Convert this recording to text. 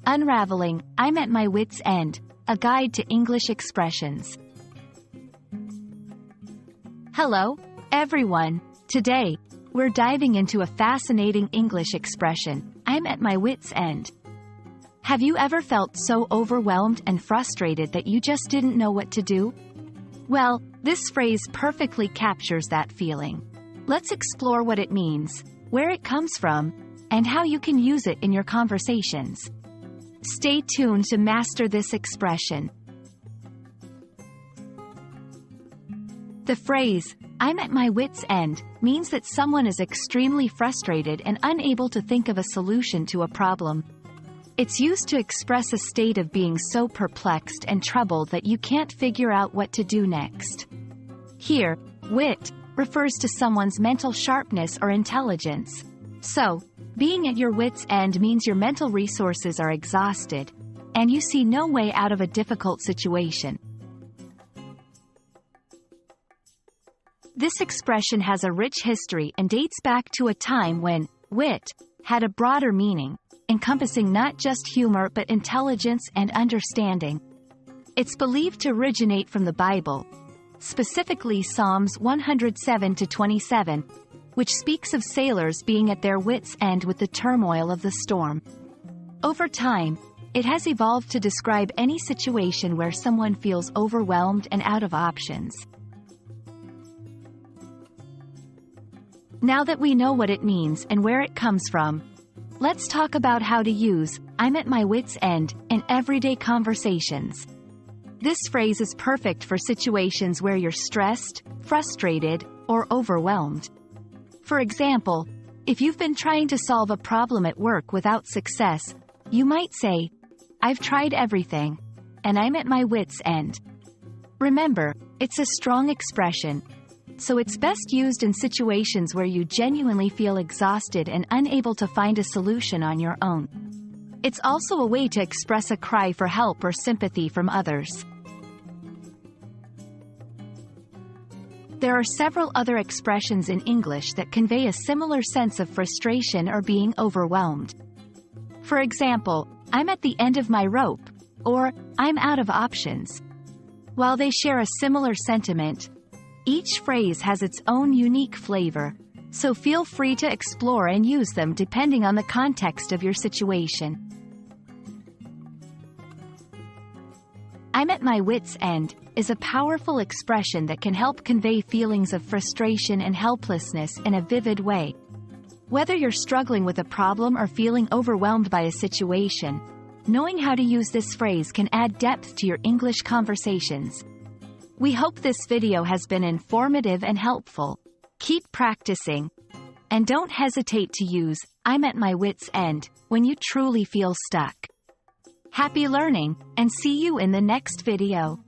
Unraveling, I'm at my wit's end, a guide to English expressions. Hello, everyone. Today, we're diving into a fascinating English expression, I'm at my wit's end. Have you ever felt so overwhelmed and frustrated that you just didn't know what to do? Well, this phrase perfectly captures that feeling. Let's explore what it means, where it comes from, and how you can use it in your conversations. Stay tuned to master this expression. The phrase, I'm at my wit's end, means that someone is extremely frustrated and unable to think of a solution to a problem. It's used to express a state of being so perplexed and troubled that you can't figure out what to do next. Here, wit refers to someone's mental sharpness or intelligence. So, being at your wit's end means your mental resources are exhausted, and you see no way out of a difficult situation. This expression has a rich history and dates back to a time when wit had a broader meaning, encompassing not just humor but intelligence and understanding. It's believed to originate from the Bible, specifically Psalms 107-27, which speaks of sailors being at their wits' end with the turmoil of the storm. Over time, it has evolved to describe any situation where someone feels overwhelmed and out of options. Now that we know what it means and where it comes from, let's talk about how to use I'm at my wit's end in everyday conversations. This phrase is perfect for situations where you're stressed, frustrated, or overwhelmed. For example, if you've been trying to solve a problem at work without success, you might say, I've tried everything, and I'm at my wit's end. Remember, it's a strong expression, so it's best used in situations where you genuinely feel exhausted and unable to find a solution on your own. It's also a way to express a cry for help or sympathy from others. There are several other expressions in English that convey a similar sense of frustration or being overwhelmed. For example, I'm at the end of my rope, or I'm out of options. While they share a similar sentiment, each phrase has its own unique flavor, so feel free to explore and use them depending on the context of your situation. I'm at my wit's end is a powerful expression that can help convey feelings of frustration and helplessness in a vivid way. Whether you're struggling with a problem or feeling overwhelmed by a situation, knowing how to use this phrase can add depth to your English conversations. We hope this video has been informative and helpful. Keep practicing, and don't hesitate to use I'm at my wit's end when you truly feel stuck. Happy learning, and see you in the next video.